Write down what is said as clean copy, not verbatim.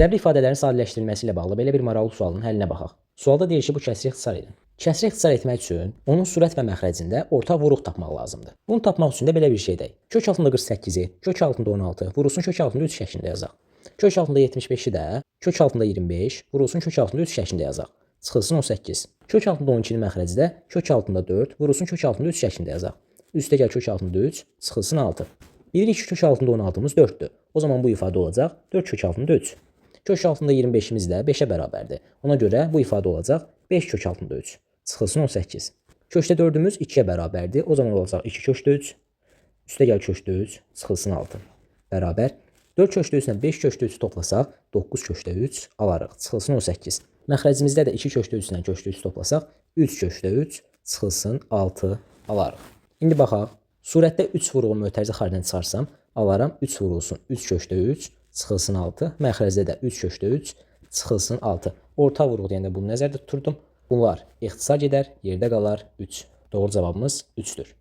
Cəbri ifadələrin sadələşdirilməsi ilə bağlı belə bir maraqlı sualın həllinə baxaq. Sualda deyir ki, bu kəsri ixtisar edin. Kəsri ixtisar etmək üçün onun surət və məxrəcində ortaq vuruq tapmaq lazımdır. Bunu tapmaq üçün də belə bir şey edək. Kök altında 48-i, kök altında 16 vurulsun kök altında 3 şəklində yazaq. Kök altında 75-i də kök altında 25 vurulsun kök altında 3 şəklində yazaq. Çıxılsın 18. Kök altında 12-nin məxrəci də kök altında 4 vurulsun kök altında 3 şəklində yazaq. Üstə gəl kök altında 3, çıxılsın 6. Bilirik ki, kök altında 16-mız 4-dür. O zaman bu ifadə olacaq 4 kök altında 3. Kök altında 25-imiz də 5-ə bərabərdir. Ona görə bu ifadə olacaq 5 kök altında 3. Çıxılsın 18. Kökdə 4-ümüz 2-yə bərabərdir. O zaman olacaq 2 kökdə 3. Üstə gəl kökdə 3, çıxılsın 6. Bərabər. 4 kökdə 3 ilə 5 kökdə 3 toplasaq 9 kökdə 3 alarıq. Çıxılsın 18. Məxrəcimizdə də 2 kökdə 3 ilə kökdə 3 toplasaq 3 kökdə 3 çıxılsın 6 alarıq. İndi baxaq. Surətdə 3 vuruğu mötərizə xaricdən çıxarsam, alaram 3 vurulsun 3 kökdə 3 çıxılsın 6. Məxrəcdə də 3 kökdə 3 çıxılsın 6. Orta vuruq deyəndə bunu nəzərdə tuturdum. Bunlar ixtisar gedər, yerdə qalar 3. Doğru cavabımız 3-dür.